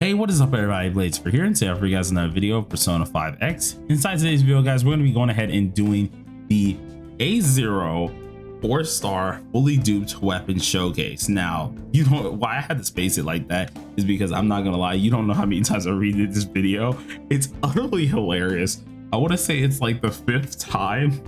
Hey, what is up everybody, Blades for here, and today I for you guys another video of Persona 5X. Inside today's video, guys, we're going to be going ahead and doing the A0 4-star fully duped weapon showcase. Now, you know why I had to space it like that is because I'm not gonna lie, you don't know how many times I redid this video. It's utterly hilarious. I want to say it's like the 5th time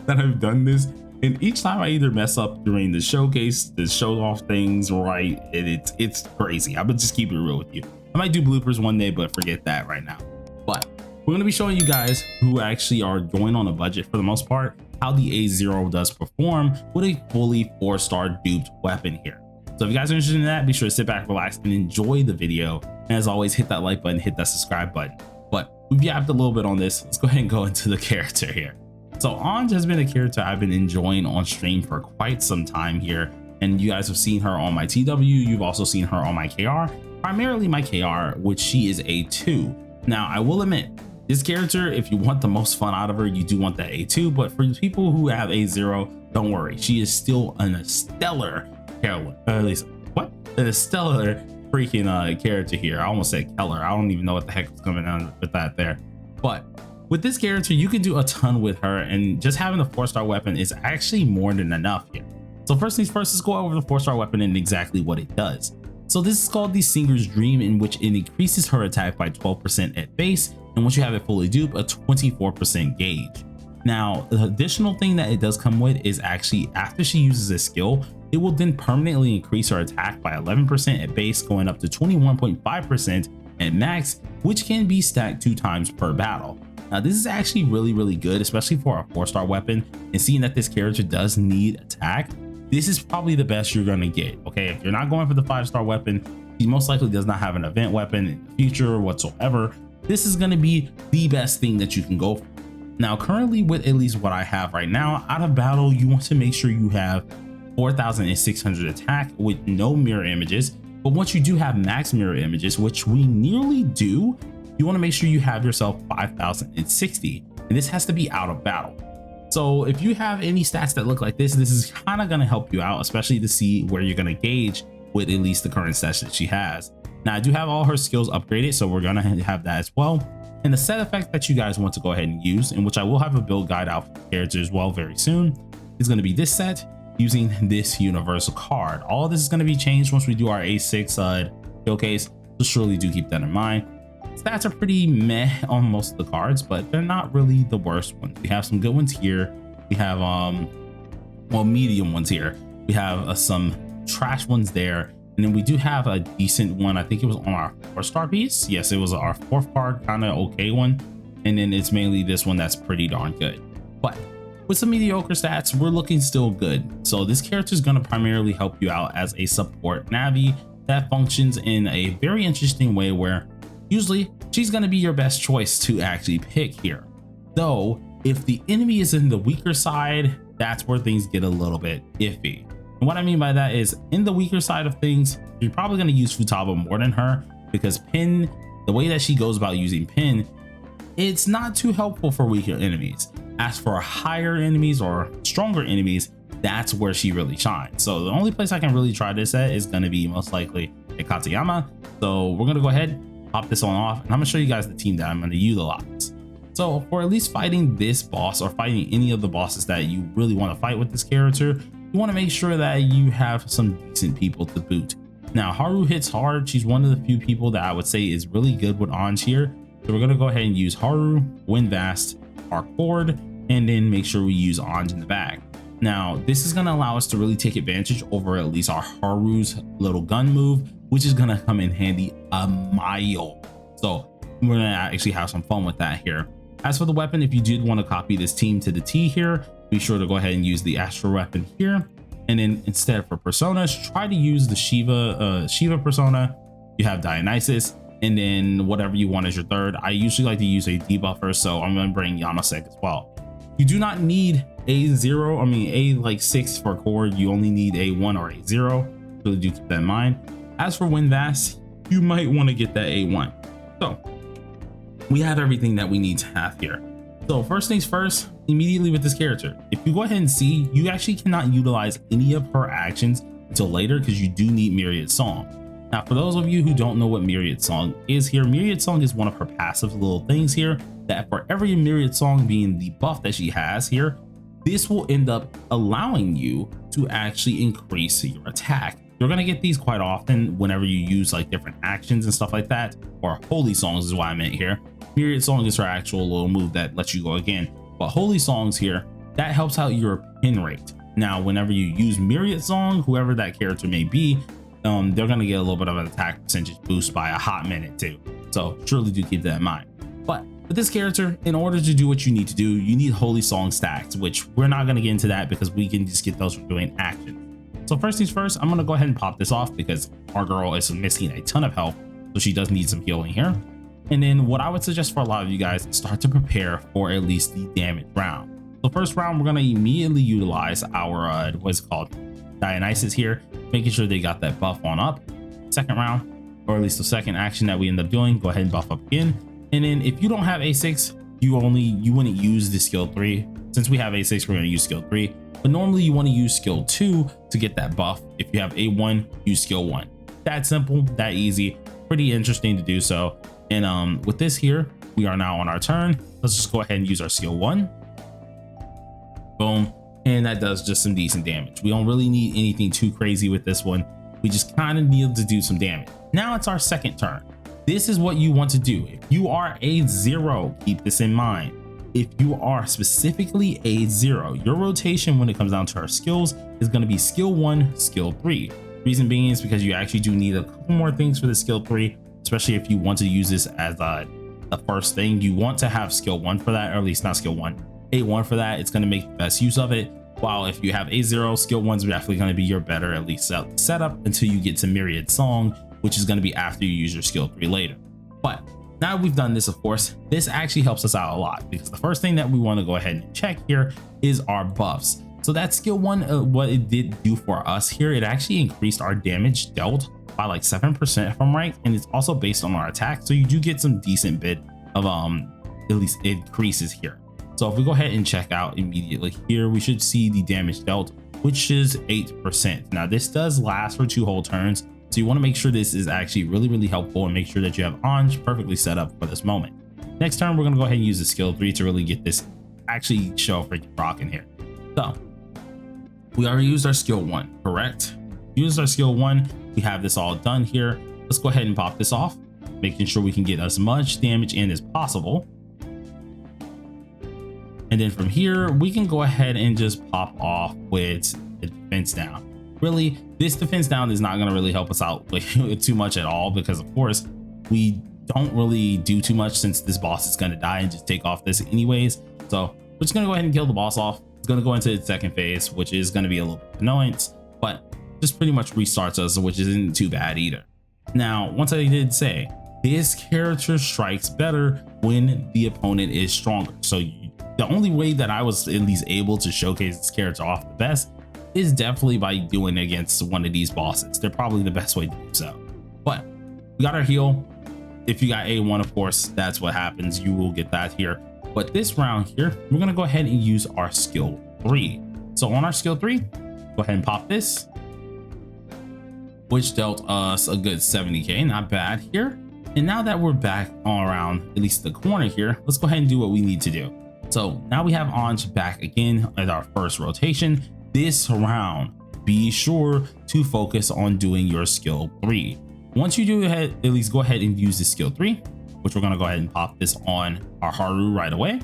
that I've done this, and each time I either mess up during the showcase, the show off things right, and it's crazy. I'm gonna just keep it real with you. I might do bloopers one day, but forget that right now. But we're gonna be showing you guys who actually are going on a budget for the most part, how the A0 does perform with a fully 4-star duped weapon here. So if you guys are interested in that, be sure to sit back, relax, and enjoy the video. And as always, hit that like button, hit that subscribe button. But we've yapped a little bit on this. Let's go ahead and go into the character here. So Ange has been a character I've been enjoying on stream for quite some time here. And you guys have seen her on my TW. You've also seen her on my KR. Primarily my KR, which she is A2. Now, I will admit, this character, if you want the most fun out of her, you do want that A2, but for the people who have A0, don't worry. She is still a stellar character, at least, what? A stellar freaking character here. I almost said Keller. I don't even know what the heck was coming on with that there. But with this character, you can do a ton with her, and just having the 4-star weapon is actually more than enough here. So first things first, let's go over the 4-star weapon and exactly what it does. So this is called the Singer's Dream, in which it increases her attack by 12% at base, and once you have it fully duped, a 24% gauge. Now, the additional thing that it does come with is actually after she uses a skill, it will then permanently increase her attack by 11% at base, going up to 21.5% at max, which can be stacked 2 times per battle. Now, this is actually really good, especially for a 4-star weapon, and seeing that this character does need attack, this is probably the best you're gonna get. Okay, if you're not going for the 5-star weapon, he most likely does not have an event weapon in the future whatsoever. This is gonna be the best thing that you can go for. Now, currently with at least what I have right now, out of battle, you want to make sure you have 4,600 attack with no mirror images. But once you do have max mirror images, which we nearly do, you want to make sure you have yourself 5,060, and this has to be out of battle. So if you have any stats that look like this is kind of going to help you out, especially to see where you're going to gauge with at least the current stats that she has. Now, I do have all her skills upgraded, so we're going to have that as well. And the set effect that you guys want to go ahead and use, in which I will have a build guide out for the character as well very soon, is going to be this set using this universal card. All of this is going to be changed once we do our A6 showcase, so surely do keep that in mind. Stats are pretty meh on most of the cards, but they're not really the worst ones. We have some good ones here. We have well, medium ones here. We have some trash ones there, and then we do have a decent one. I think it was on our 4-star piece. Yes, it was our 4th card, kind of okay one, and then it's mainly this one that's pretty darn good. But with some mediocre stats, we're looking still good. So this character is going to primarily help you out as a support Navi that functions in a very interesting way, where usually she's going to be your best choice to actually pick here. Though if the enemy is in the weaker side, that's where things get a little bit iffy. And what I mean by that is, in the weaker side of things, you're probably going to use Futaba more than her, because Pin, the way that she goes about using Pin, it's not too helpful for weaker enemies. As for higher enemies or stronger enemies, that's where she really shines. So the only place I can really try this at is going to be most likely at Katayama. So we're going to go ahead, pop this on off, and I'm gonna show you guys the team that I'm gonna utilize. So for at least fighting this boss, or fighting any of the bosses that you really want to fight with this character, you want to make sure that you have some decent people to boot. Now, Haru hits hard. She's one of the few people that I would say is really good with Ange here. So we're gonna go ahead and use Haru, Winvast, our Cord, and then make sure we use Ange in the back. Now, this is gonna allow us to really take advantage over at least our Haru's little gun move, which is gonna come in handy a mile. So we're gonna actually have some fun with that here. As for the weapon, if you did want to copy this team to the T here, be sure to go ahead and use the Astral weapon here. And then instead for personas, try to use the Shiva persona. You have Dionysus, and then whatever you want as your third. I usually like to use a debuffer, so I'm gonna bring Yanosek as well. You do not need A0, I mean A like 6 for cord. You only need A1 or A0. Really do keep that in mind. As for Winvast, you might want to get that A1. So we have everything that we need to have here. So first things first, immediately with this character, if you go ahead and see, you actually cannot utilize any of her actions until later, because you do need Myriad Song. Now, for those of you who don't know what Myriad Song is here, Myriad Song is one of her passive little things here that for every Myriad Song being the buff that she has here, this will end up allowing you to actually increase your attack. You're going to get these quite often whenever you use like different actions and stuff like that, or Holy Songs is what I meant here. Myriad Song is her actual little move that lets you go again, but Holy Songs here, that helps out your pin rate. Now, whenever you use Myriad Song, whoever that character may be, they're going to get a little bit of an attack percentage boost by a hot minute too. So surely do keep that in mind. But with this character, in order to do what you need to do, you need Holy Song stacks, which we're not going to get into that because we can just get those from doing action. So first things first, I'm going to go ahead and pop this off because our girl is missing a ton of health. So she does need some healing here. And then what I would suggest for a lot of you guys is start to prepare for at least the damage round. So first round, we're going to immediately utilize our, what's it called? Dionysus here, making sure they got that buff on up. Second round, or at least the second action that we end up doing, go ahead and buff up again. And then if you don't have A6, you wouldn't use the skill 3. Since we have A6, we're going to use skill 3. But normally you want to use skill 2 to get that buff. If you have A1, use skill 1. That simple, that easy, pretty interesting to do so. And with this here, we are now on our turn. Let's just go ahead and use our skill 1. Boom. And that does just some decent damage. We don't really need anything too crazy with this one. We just kind of need to do some damage. Now it's our second turn. This is what you want to do. If you are a 0, keep this in mind. If you are specifically a 0, your rotation when it comes down to our skills is going to be skill 1, skill 3. Reason being is because you actually do need a couple more things for the skill 3, especially if you want to use this as the first thing. You want to have skill 1 for that, or at least not skill 1. A1 for that. It's going to make the best use of it. While if you have A0, skill 1's definitely going to be your better at least setup until you get to Myriad Song, which is going to be after you use your skill 3 later. But now we've done this, of course, this actually helps us out a lot because the first thing that we want to go ahead and check here is our buffs. So that skill 1, what it did do for us here, it actually increased our damage dealt by like 7% if I'm right, and it's also based on our attack. So you do get some decent bit of at least increases here. So if we go ahead and check out immediately here, we should see the damage dealt, which is 8%. Now this does last for 2 whole turns. So you want to make sure this is actually really helpful and make sure that you have Ange perfectly set up for this moment. Next turn, we're going to go ahead and use the skill 3 to really get this actually show freaking rocking here. So we already used our skill 1, correct? Used our skill 1. We have this all done here. Let's go ahead and pop this off, making sure we can get as much damage in as possible. And then from here, we can go ahead and just pop off with the defense down. Really, this defense down is not going to really help us out like, too much at all, because of course, we don't really do too much since this boss is going to die and just take off this anyways. So we're just going to go ahead and kill the boss off. It's going to go into its second phase, which is going to be a little bit of annoyance, but just pretty much restarts us, which isn't too bad either. Now, once I did say, this character strikes better when the opponent is stronger. So the only way that I was at least able to showcase this character off the best is definitely by doing it against one of these bosses. They're probably the best way to do so. But we got our heal. If you got A1, of course, that's what happens. You will get that here. But this round here, we're going to go ahead and use our skill 3. So on our skill 3, go ahead and pop this, which dealt us a good 70k. Not bad here. And now that we're back on around at least the corner here, let's go ahead and do what we need to do. So now we have Ange back again at our first rotation. This round, be sure to focus on doing your skill 3. Once you do at least go ahead and use the skill 3, which we're going to go ahead and pop this on our Haru right away.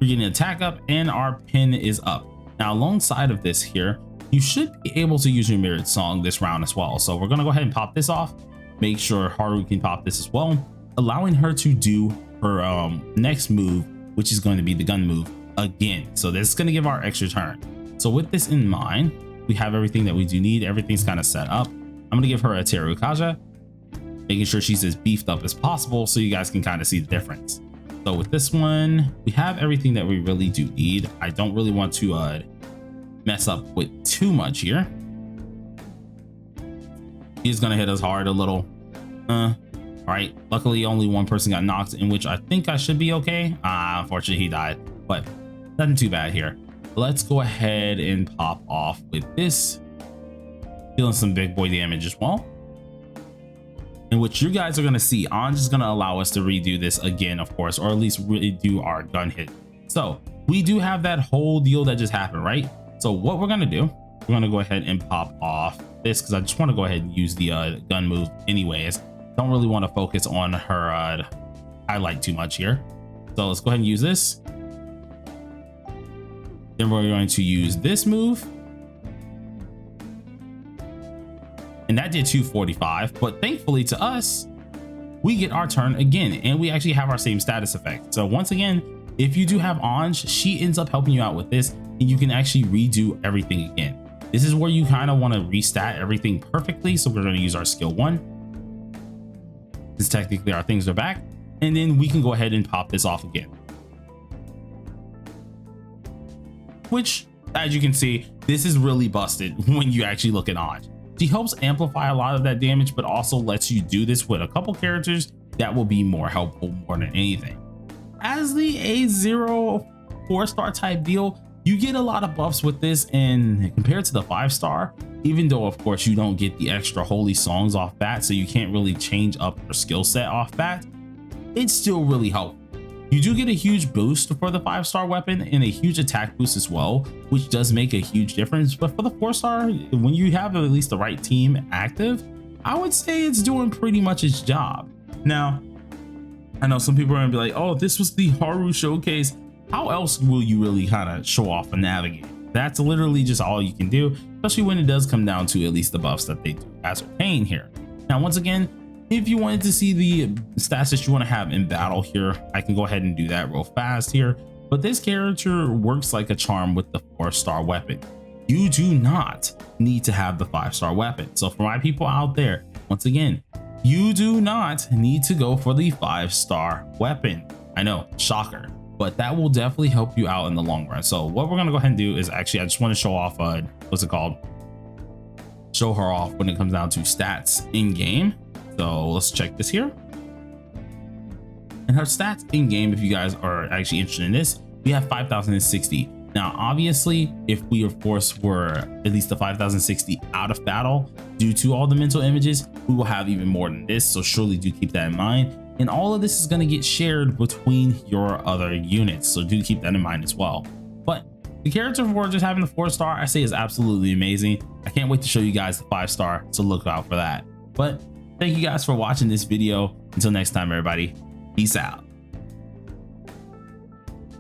We're getting an attack up and our pin is up. Now alongside of this here, you should be able to use your Myriad Song this round as well. So we're going to go ahead and pop this off. Make sure Haru can pop this as well, allowing her to do her next move, which is going to be the gun move again. So this is going to give our extra turn. So with this in mind, we have everything that we do need. Everything's kind of set up. I'm going to give her a Terukaja, making sure she's as beefed up as possible so you guys can kind of see the difference. So with this one, we have everything that we really do need. I don't really want to mess up with too much here. He's going to hit us hard a little. All right. Luckily, only one person got knocked, in which I think I should be okay. Unfortunately, he died, but nothing too bad here. Let's go ahead and pop off with this. Feeling some big boy damage as well. And what you guys are going to see, Ange is going to allow us to redo this again, of course, or at least redo our gun hit. So we do have that whole deal that just happened, right? So what we're going to do, we're going to go ahead and pop off this because I just want to go ahead and use the gun move anyways. Don't really want to focus on her highlight too much here. So let's go ahead and use this. Then we're going to use this move. And that did 245, but thankfully to us, we get our turn again, and we actually have our same status effect. So once again, if you do have Ange, she ends up helping you out with this, and you can actually redo everything again. This is where you kind of want to restat everything perfectly. So we're going to use our skill 1. Since technically our things are back, and then we can go ahead and pop this off again. Which, as you can see, this is really busted when you actually look at Ange. She helps amplify a lot of that damage, but also lets you do this with a couple characters that will be more helpful more than anything. As the A0 4-star type deal, you get a lot of buffs with this, and compared to the 5-star, even though of course you don't get the extra holy songs off bat, so you can't really change up your skill set off bat, it's still really helpful. You do get a huge boost for the 5-star weapon and a huge attack boost as well, which does make a huge difference. But for the 4-star, when you have at least the right team active, I would say it's doing pretty much its job. Now, I know some people are gonna be like, oh, this was the Haru showcase. How else will you really kind of show off a navigate? That's literally just all you can do, especially when it does come down to at least the buffs that they do ascertain here. Now, once again, if you wanted to see the stats that you want to have in battle here, I can go ahead and do that real fast here. But this character works like a charm with the 4-star weapon. You do not need to have the 5-star weapon. So for my people out there, once again, you do not need to go for the 5-star weapon. I know, shocker, but that will definitely help you out in the long run. So what we're going to go ahead and do is actually, I just want to show off, what's it called? Show her off when it comes down to stats in game. So let's check this here. And her stats in game, if you guys are actually interested in this, we have 5,060. Now, obviously, if we of course were at least the 5,060 out of battle due to all the mental images, we will have even more than this. So surely do keep that in mind. And all of this is going to get shared between your other units. So do keep that in mind as well. But the character for just having the 4-star, I say, is absolutely amazing. I can't wait to show you guys the 5-star. So look out for that. But thank you guys for watching this video. Until next time, everybody, peace out.